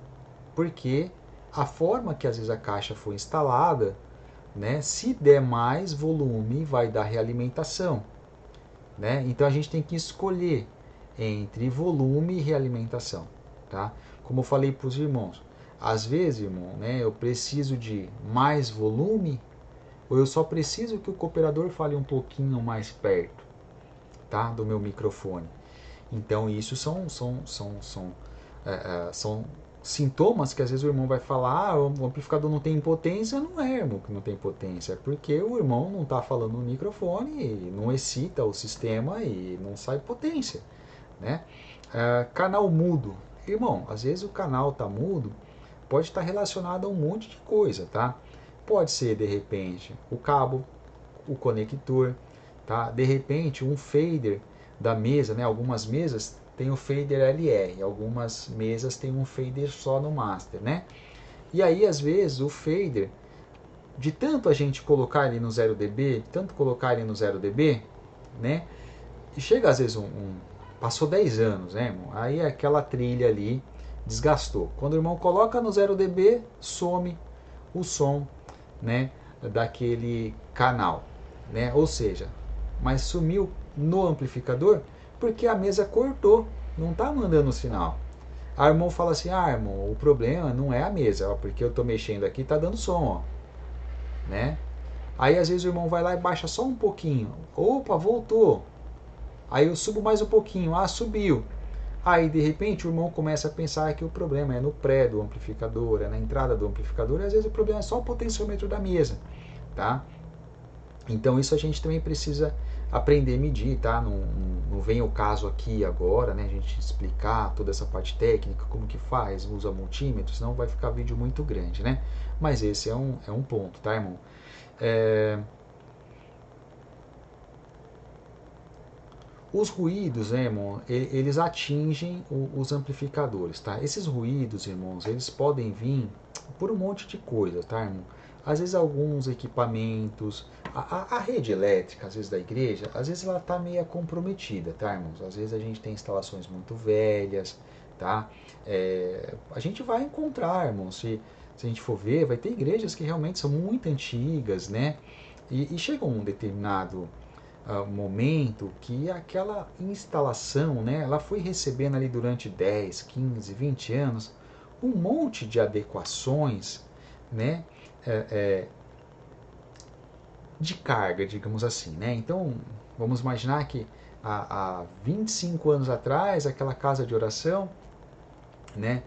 Speaker 1: porque a forma que às vezes a caixa foi instalada, né? Se der mais volume, vai dar realimentação, né? Então a gente tem que escolher entre volume e realimentação, tá? Como eu falei para os irmãos, às vezes, irmão, né, eu preciso de mais volume ou eu só preciso que o cooperador fale um pouquinho mais perto, tá, do meu microfone. Então isso são São sintomas que às vezes o irmão vai falar, o amplificador não tem potência, não é, irmão, que não tem potência, é porque o irmão não está falando no microfone, e não excita o sistema e não sai potência, né? Canal mudo. Irmão, às vezes o canal está mudo, pode estar relacionado a um monte de coisa, tá? Pode ser, de repente, o cabo, o conector, tá? De repente, um fader da mesa, né? Algumas mesas tem o fader LR, algumas mesas tem um fader só no master, né? E aí, às vezes, o fader, de tanto a gente colocar ele no 0 dB, tanto colocar ele no 0 dB, né? E chega às vezes passou 10 anos, né, irmão? Aí aquela trilha ali desgastou. Quando o irmão coloca no 0 dB, some o som, né, daquele canal, né? Ou seja, mas sumiu no amplificador porque a mesa cortou, não está mandando o sinal. Aí o irmão fala assim: "Ah, irmão, o problema não é a mesa, ó, porque eu estou mexendo aqui, tá dando som, ó", né? Aí às vezes o irmão vai lá e baixa só um pouquinho. Opa, voltou. Aí eu subo mais um pouquinho, subiu. Aí de repente o irmão começa a pensar que o problema é no pré do amplificador, é na entrada do amplificador, e às vezes o problema é só o potenciômetro da mesa, tá? Então isso a gente também precisa aprender a medir, tá? Não vem o caso aqui agora, né? A gente explicar toda essa parte técnica, como que faz, usa multímetro, senão vai ficar vídeo muito grande, né? Mas esse é um ponto, tá, irmão? Os ruídos, né, irmão, eles atingem os amplificadores, tá? Esses ruídos, irmãos, eles podem vir por um monte de coisa, tá, irmão? Às vezes alguns equipamentos, a rede elétrica, às vezes da igreja, às vezes ela tá meio comprometida, tá, irmãos? Às vezes a gente tem instalações muito velhas, tá? A gente vai encontrar, irmão, se a gente for ver, vai ter igrejas que realmente são muito antigas, né? E chega um determinado momento que aquela instalação, né, ela foi recebendo ali durante 10, 15, 20 anos um monte de adequações, né, é, é, de carga, digamos assim, né? Então, vamos imaginar que há 25 anos atrás, aquela casa de oração, né,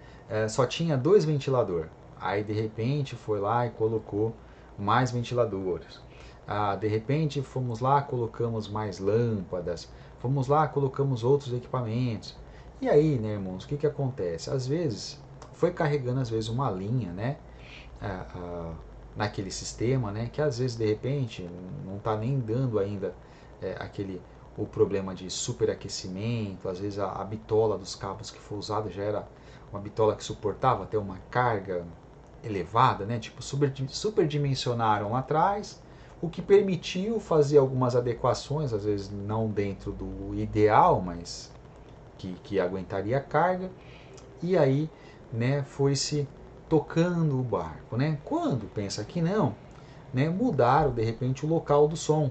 Speaker 1: só tinha 2 ventiladores. Aí, de repente, foi lá e colocou mais ventiladores. De repente, fomos lá, colocamos mais lâmpadas. Fomos lá, colocamos outros equipamentos. E aí, né, irmãos, o que acontece? Às vezes, foi carregando, às vezes, uma linha, né, ah, ah, naquele sistema, né, que às vezes, de repente, não está nem dando ainda o problema de superaquecimento. Às vezes, a bitola dos cabos que foi usada já era uma bitola que suportava até uma carga elevada, né? Tipo, superdimensionaram lá atrás, o que permitiu fazer algumas adequações, às vezes não dentro do ideal, mas que aguentaria a carga, e aí, né, foi-se tocando o barco, né? Quando pensa que não, né, mudaram de repente o local do som,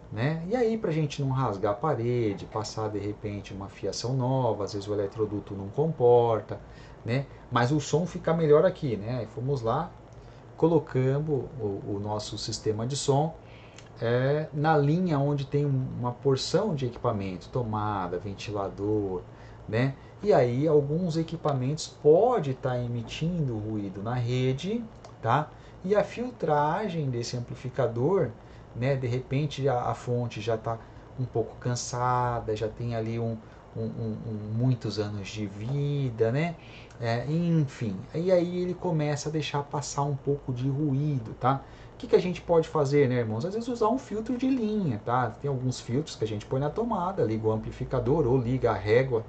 Speaker 1: né? E aí, para a gente não rasgar a parede, passar de repente uma fiação nova, às vezes o eletroduto não comporta, né? Mas o som fica melhor aqui, né? Aí fomos lá, colocamos o nosso sistema de som na linha onde tem uma porção de equipamento, tomada, ventilador, né? E aí alguns equipamentos pode estar emitindo ruído na rede, tá? E a filtragem desse amplificador, né? De repente a fonte já está um pouco cansada, já tem ali muitos anos de vida, né? Enfim, e aí ele começa a deixar passar um pouco de ruído, tá? O que a gente pode fazer, né, irmãos? Às vezes usar um filtro de linha, tá? Tem alguns filtros que a gente põe na tomada, liga o amplificador ou liga a régua,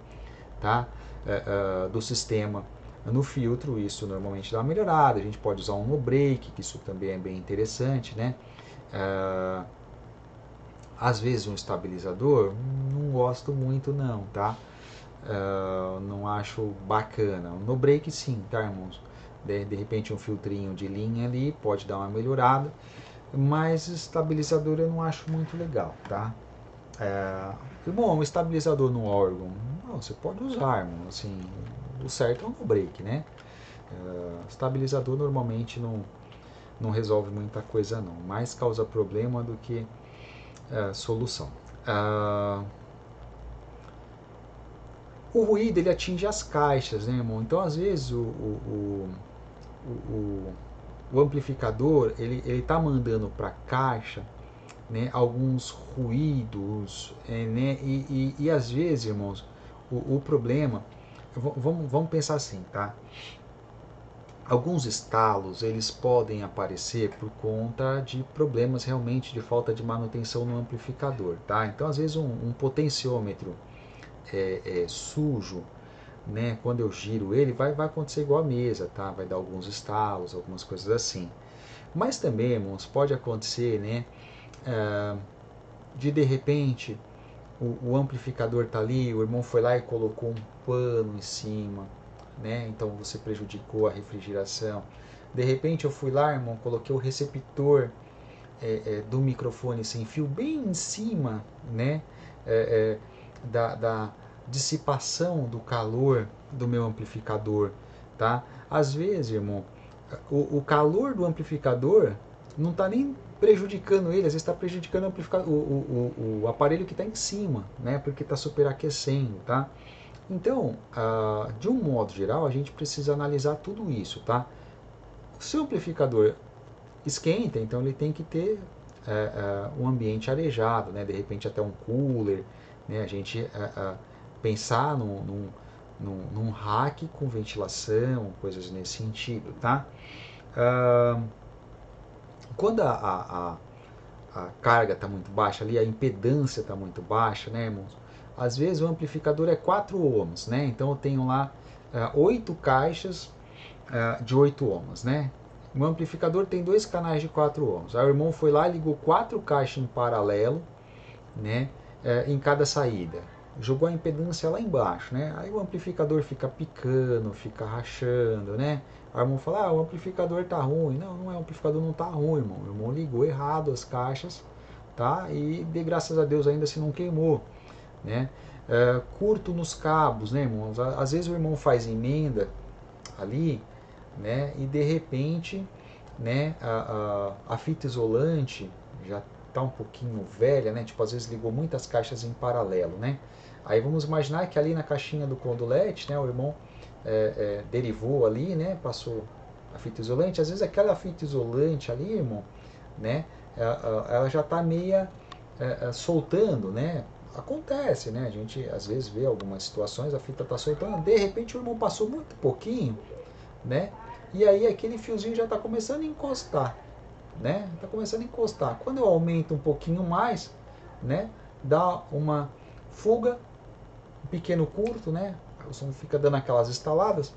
Speaker 1: tá? Do sistema no filtro, isso normalmente dá uma melhorada. A gente pode usar um no break, que isso também é bem interessante, né? Às vezes um estabilizador, não gosto muito não, tá? Não acho bacana. No break sim, tá, irmãos? De repente um filtrinho de linha ali pode dar uma melhorada, mas estabilizador eu não acho muito legal, tá? Bom, um estabilizador no órgão, não, você pode usar, irmão, assim, o certo é um no break, né? Estabilizador normalmente não resolve muita coisa não, mais causa problema do que solução. o ruído ele atinge as caixas, né, irmão? Então, às vezes, o, o amplificador ele está mandando para a caixa, né, alguns ruídos, né, e às vezes, irmãos, o problema, vamos pensar assim, tá? Alguns estalos eles podem aparecer por conta de problemas realmente de falta de manutenção no amplificador, tá? Então, às vezes, um potenciômetro sujo, né, quando eu giro ele, vai acontecer igual a mesa, tá? Vai dar alguns estalos, algumas coisas assim. Mas também, irmãos, pode acontecer, né, de repente o amplificador tá ali, o irmão foi lá e colocou um pano em cima, né? Então você prejudicou a refrigeração. De repente eu fui lá, irmão, coloquei o receptor do microfone sem fio bem em cima, né? Da dissipação do calor do meu amplificador, tá? Às vezes, irmão, o calor do amplificador não está nem prejudicando ele, às vezes está prejudicando o, amplificador, o aparelho que está em cima, né? Porque está superaquecendo, tá? Então, de um modo geral, a gente precisa analisar tudo isso, tá? O seu amplificador esquenta, então ele tem que ter um ambiente arejado, né? De repente até um cooler, né? A gente pensar num rack com ventilação, coisas nesse sentido, tá? Quando a carga está muito baixa ali, a impedância está muito baixa, né, irmãos? Às vezes o amplificador é 4 ohms, né? Então eu tenho lá 8 caixas de 8 ohms, né? O meu amplificador tem 2 canais de 4 ohms. Aí o irmão foi lá e ligou 4 caixas em paralelo, né? Em cada saída. Jogou a impedância lá embaixo, né? Aí o amplificador fica picando, fica rachando, né? Aí o irmão fala, o amplificador tá ruim. Não, não é, o amplificador não tá ruim, irmão. O irmão ligou errado as caixas, tá? E de graças a Deus ainda se não queimou, né? Curto nos cabos, né, irmão? Às vezes o irmão faz emenda ali, né? E de repente, né? A fita isolante já está um pouquinho velha, né? Tipo, às vezes ligou muitas caixas em paralelo, né? Aí vamos imaginar que ali na caixinha do condulete, né? O irmão derivou ali, né? Passou a fita isolante. Às vezes aquela fita isolante ali, irmão, né? Ela já está meia soltando, né? Acontece, né? A gente às vezes vê algumas situações, a fita está soltando, de repente o irmão passou muito pouquinho, né? E aí aquele fiozinho já está começando a encostar, né? Está começando a encostar. Quando eu aumento um pouquinho mais, né? Dá uma fuga, um pequeno curto, né? O som fica dando aquelas estaladas.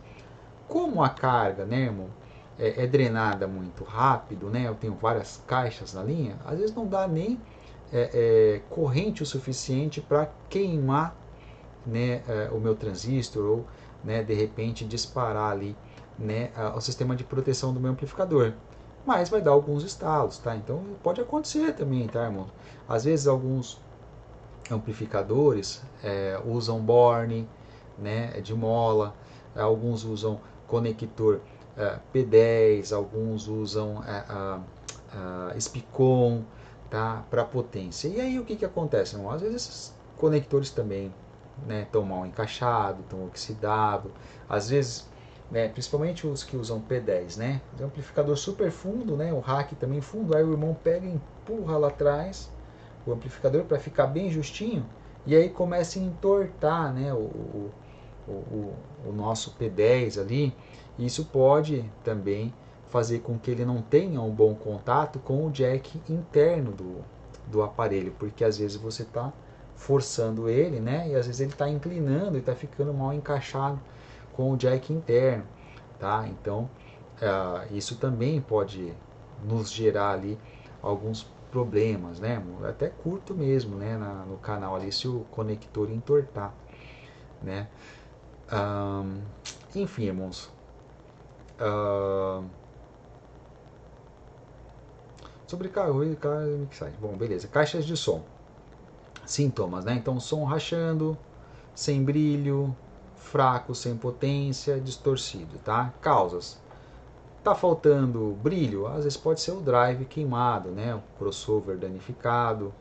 Speaker 1: Como a carga, né, irmão, é drenada muito rápido, né? Eu tenho várias caixas na linha. Às vezes não dá nem corrente o suficiente para queimar, né, o meu transistor ou, né, de repente disparar ali, né, o sistema de proteção do meu amplificador. Mas vai dar alguns estalos, tá? Então pode acontecer também, tá, irmão? Às vezes alguns amplificadores usam borne, né, de mola, alguns usam conector P10, alguns usam Spicon, tá, para potência. E aí o que acontece, irmão? Às vezes esses conectores também, né, estão mal encaixados, estão oxidados, às vezes, né, principalmente os que usam P10, né, o amplificador super fundo, né, o rack também fundo, aí o irmão pega e empurra lá atrás o amplificador para ficar bem justinho, e aí começa a entortar, né, o nosso P10 ali, e isso pode também fazer com que ele não tenha um bom contato com o jack interno do aparelho, porque às vezes você está forçando ele, né? E às vezes ele está inclinando e está ficando mal encaixado com o jack interno, tá? Então isso também pode nos gerar ali alguns problemas, né? Até curto mesmo, né? No canal ali se o conector entortar, né? Enfim, irmãos. Sobre carro e mixagem. Bom, beleza. Caixas de som. Sintomas, né? Então, som rachando, sem brilho, fraco, sem potência, distorcido, tá? Causas. Tá faltando brilho? Às vezes pode ser o drive queimado, né? O crossover danificado,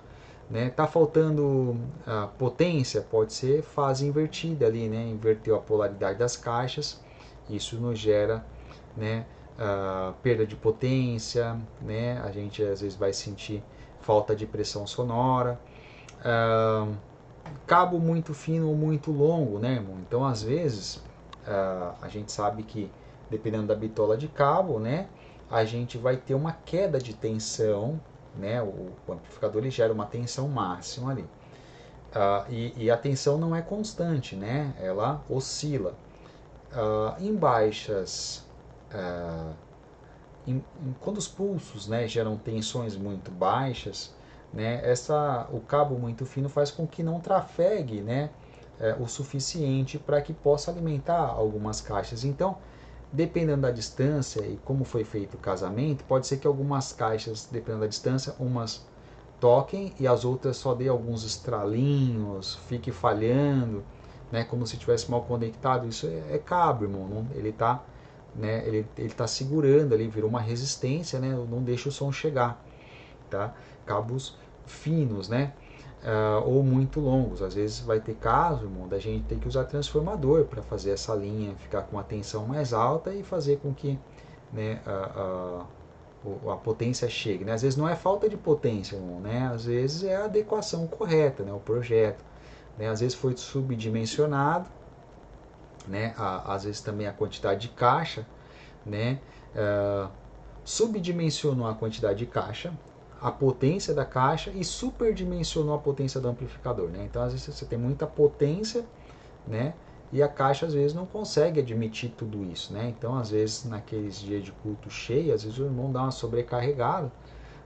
Speaker 1: né? Tá faltando potência, pode ser fase invertida ali, né? Inverteu a polaridade das caixas, isso nos gera, né, perda de potência, né? A gente às vezes vai sentir falta de pressão sonora. Cabo muito fino ou muito longo, né, irmão? Então, às vezes, a gente sabe que, dependendo da bitola de cabo, né, a gente vai ter uma queda de tensão, né? O amplificador ele gera uma tensão máxima ali. E a tensão não é constante, né? Ela oscila. Em baixas, ah, quando os pulsos, né, geram tensões muito baixas, né, o cabo muito fino faz com que não trafegue, né, o suficiente para que possa alimentar algumas caixas. Então, dependendo da distância e como foi feito o casamento, pode ser que algumas caixas, dependendo da distância, umas toquem e as outras só dê alguns estralinhos, fique falhando, né, como se tivesse mal conectado. Isso é cabo, irmão. Não, ele está, né, ele tá segurando ali, virou uma resistência, né, não deixa o som chegar, tá? Cabos finos, né? Ou muito longos. Às vezes vai ter caso, irmão, da gente ter que usar transformador para fazer essa linha ficar com a tensão mais alta e fazer com que, né, a potência chegue, né? Às vezes não é falta de potência, irmão, né? Às vezes é a adequação correta, né? O projeto, né? Às vezes foi subdimensionado, né? Às vezes também a quantidade de caixa, né? Subdimensionou a quantidade de caixa, a potência da caixa e superdimensionou a potência do amplificador, né? Então às vezes você tem muita potência, né? E a caixa às vezes não consegue admitir tudo isso, né? Então às vezes naqueles dias de culto cheio, às vezes o irmão dá uma sobrecarregada,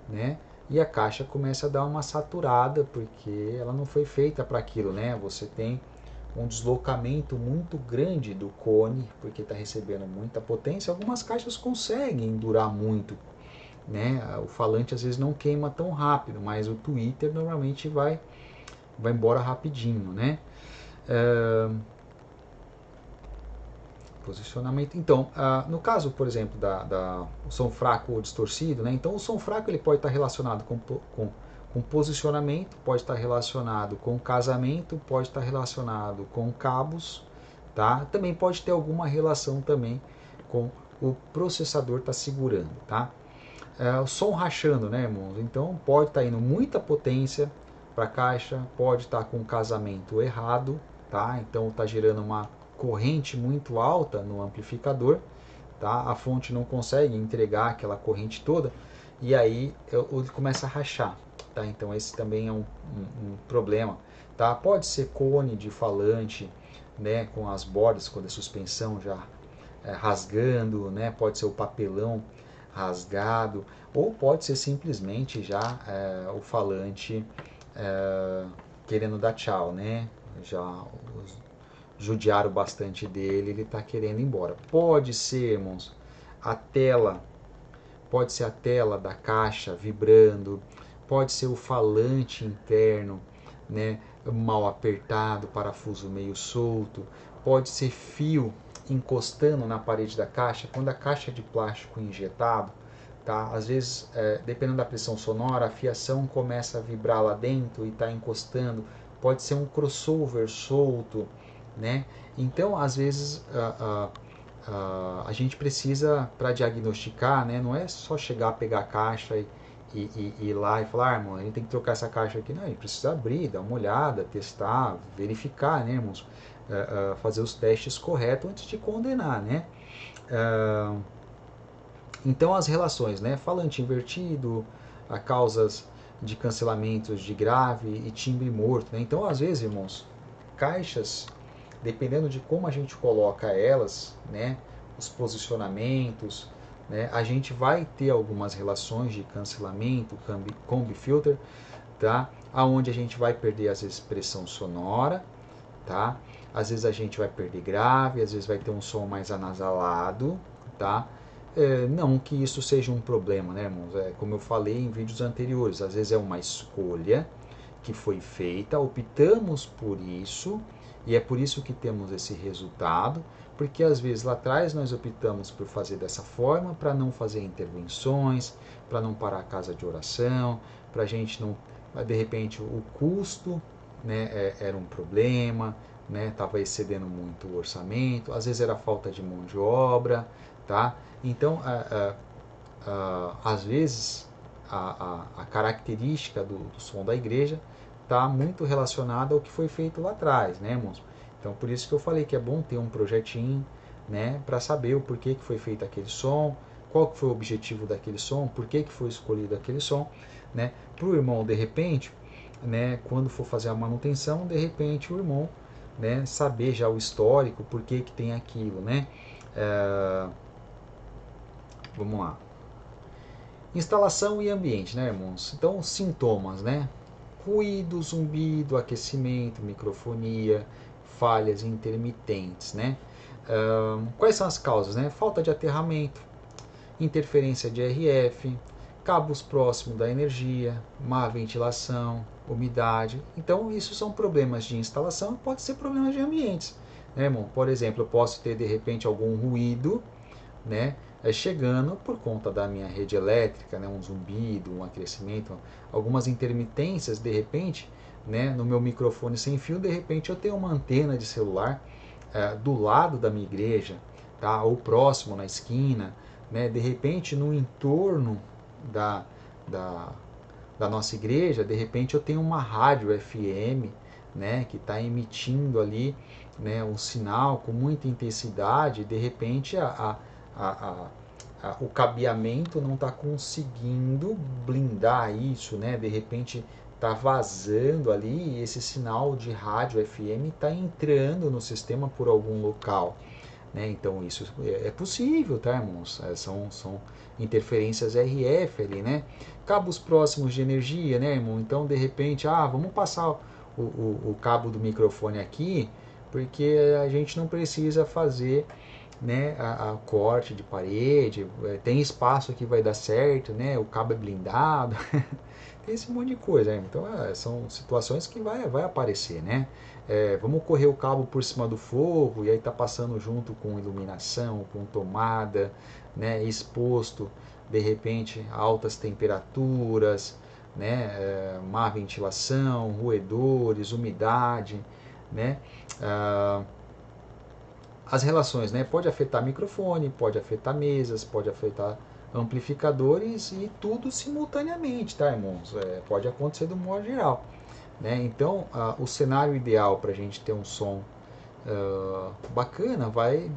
Speaker 1: né? E a caixa começa a dar uma saturada porque ela não foi feita para aquilo, né? Você tem um deslocamento muito grande do cone porque está recebendo muita potência. Algumas caixas conseguem durar muito, né? O falante às vezes não queima tão rápido, mas o tweeter normalmente vai embora rapidinho, né? Posicionamento. Então, no caso, por exemplo, o som fraco ou distorcido, né? Então, o som fraco ele pode estar relacionado com posicionamento, pode estar relacionado com casamento, pode estar relacionado com cabos, tá? Também pode ter alguma relação também com o processador tá segurando, tá? O som rachando, né, irmãos? Então, pode estar indo muita potência para a caixa, pode estar com o casamento errado, tá? Então, está gerando uma corrente muito alta no amplificador, tá? A fonte não consegue entregar aquela corrente toda e aí ele começa a rachar, tá? Então esse também é um problema, tá? Pode ser cone de falante, né? Com as bordas, quando a suspensão já rasgando, né? Pode ser o papelão rasgado ou pode ser simplesmente já o falante querendo dar tchau, né? Já judiaram bastante dele, ele está querendo ir embora. Pode ser, irmãos, a tela, pode ser a tela da caixa vibrando, pode ser o falante interno, né, mal apertado, parafuso meio solto, pode ser fio encostando na parede da caixa, quando a caixa é de plástico injetado, tá? Às vezes, dependendo da pressão sonora, a fiação começa a vibrar lá dentro e está encostando, pode ser um crossover solto, né? Então, às vezes, a gente precisa, para diagnosticar, né? Não é só chegar, pegar a caixa e ir lá e falar, irmão, a gente tem que trocar essa caixa aqui. Não, a gente precisa abrir, dar uma olhada, testar, verificar, né, irmãos? Fazer os testes corretos antes de condenar, né? Então, as relações, né? Falante invertido, a causas de cancelamentos de grave e timbre morto, né? Então, às vezes, irmãos, caixas, dependendo de como a gente coloca elas, né, os posicionamentos, né, a gente vai ter algumas relações de cancelamento, combi filter, tá? Aonde a gente vai perder às vezes pressão sonora, tá? Às vezes a gente vai perder grave, às vezes vai ter um som mais anasalado, tá? Não que isso seja um problema, né, irmãos? Como eu falei em vídeos anteriores, às vezes é uma escolha que foi feita, optamos por isso E é por isso que temos esse resultado, porque às vezes lá atrás nós optamos por fazer dessa forma, para não fazer intervenções, para não parar a casa de oração, para a gente não, de repente o custo, né, era um problema, né, estava excedendo muito o orçamento, às vezes era falta de mão de obra, tá? Então, às vezes a característica do som da igreja está muito relacionada ao que foi feito lá atrás, né, irmãos? Então, por isso que eu falei que é bom ter um projetinho, né, para saber o porquê que foi feito aquele som, qual que foi o objetivo daquele som, por que foi escolhido aquele som, né? Para o irmão, de repente, né, quando for fazer a manutenção, de repente o irmão, né, saber já o histórico, por que tem aquilo, né? Vamos lá. Instalação e ambiente, né, irmãos? Então, sintomas, né? Ruído, zumbido, aquecimento, microfonia, falhas intermitentes, né? Quais são as causas, né? Falta de aterramento, interferência de RF, cabos próximos da energia, má ventilação, umidade. Então, isso são problemas de instalação, pode ser problemas de ambientes, né, irmão? Por exemplo, eu posso ter de repente algum ruído, né, chegando por conta da minha rede elétrica, né, um zumbido, um aquecimento, algumas intermitências de repente, né, no meu microfone sem fio, de repente eu tenho uma antena de celular do lado da minha igreja, tá, ou próximo na esquina, né, de repente no entorno da, da, da nossa igreja, de repente eu tenho uma rádio FM, né, que está emitindo ali, né, um sinal com muita intensidade, de repente a, o cabeamento não está conseguindo blindar isso, né? De repente está vazando ali e esse sinal de rádio FM está entrando no sistema por algum local, né? Então isso é possível, tá, irmãos? São interferências RF ali, né? Cabos próximos de energia, né, irmão? Então de repente, vamos passar o cabo do microfone aqui, porque a gente não precisa fazer, né, a corte de parede, tem espaço que vai dar certo, né, o cabo é blindado, tem esse monte de coisa, né? Então são situações que vai aparecer, né? Vamos correr o cabo por cima do forro e aí tá passando junto com iluminação, com tomada, né, exposto de repente a altas temperaturas, né, má ventilação, roedores, umidade, né? As relações, né? Pode afetar microfone, pode afetar mesas, pode afetar amplificadores e tudo simultaneamente, tá, irmãos? Pode acontecer do modo geral, né? Então, o cenário ideal para a gente ter um som bacana vai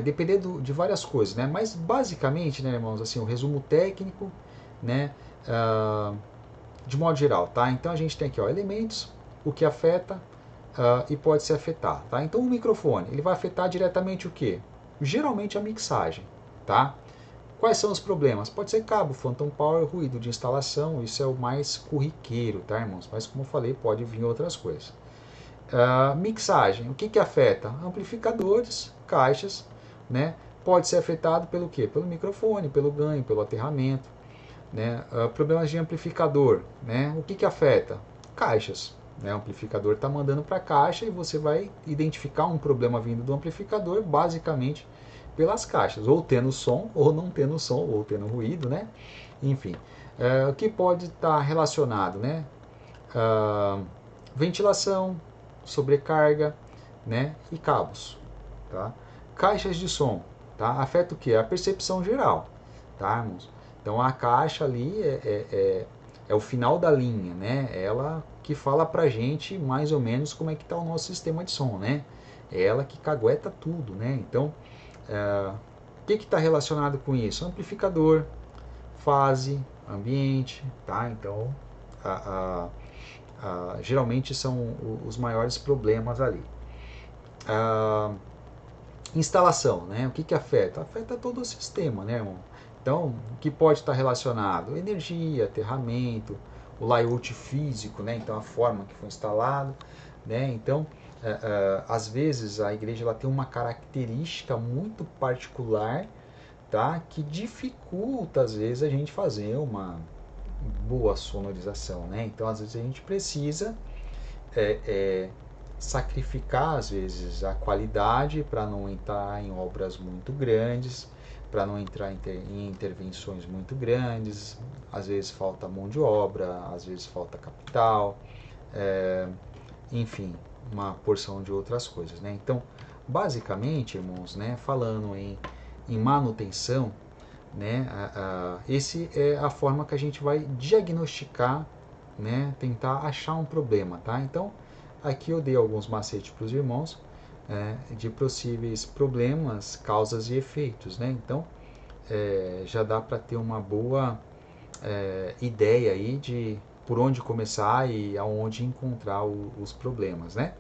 Speaker 1: depender de várias coisas, né? Mas basicamente, né, irmãos, assim, o resumo técnico, né? De modo geral, tá? Então a gente tem aqui, ó, elementos, o que afeta, e pode se afetar, tá? Então o microfone, ele vai afetar diretamente o que? Geralmente a mixagem, tá? Quais são os problemas? Pode ser cabo, phantom power, ruído de instalação, isso é o mais corriqueiro, tá, irmãos? Mas como eu falei, pode vir outras coisas. Mixagem, o que afeta? Amplificadores, caixas, né? Pode ser afetado pelo quê? Pelo microfone, pelo ganho, pelo aterramento, né? Problemas de amplificador, né? O que afeta? Caixas, né? O amplificador está mandando para a caixa e você vai identificar um problema vindo do amplificador basicamente pelas caixas, ou tendo som, ou não tendo som, ou tendo ruído, né? Enfim, o que pode estar relacionado, né? Ventilação, sobrecarga, né? E cabos, tá? Caixas de som, tá? Afeta o que? A percepção geral, tá, irmãos? Então a caixa ali é o final da linha, né? Ela que fala pra gente mais ou menos como é que está o nosso sistema de som, né? É ela que cagueta tudo, né? Então, o que está relacionado com isso? Amplificador, fase, ambiente, tá? Então, geralmente são os maiores problemas ali. Instalação, né? O que afeta? Afeta todo o sistema, né, irmão? Então, o que pode estar relacionado? Energia, aterramento, o layout físico, né? Então, a forma que foi instalado, né? Então, às vezes a igreja ela tem uma característica muito particular, tá? Que dificulta às vezes a gente fazer uma boa sonorização, né? Então, às vezes a gente precisa sacrificar às vezes a qualidade para não entrar em obras muito grandes, para não entrar em intervenções muito grandes. Às vezes falta mão de obra, às vezes falta capital, é, enfim, uma porção de outras coisas, né? Então, basicamente, irmãos, né, falando em manutenção, né, esse é a forma que a gente vai diagnosticar, né, tentar achar um problema, tá? Então, aqui eu dei alguns macetes para os irmãos, de possíveis problemas, causas e efeitos, né? Então, já dá para ter uma boa ideia aí de por onde começar e aonde encontrar os problemas, né?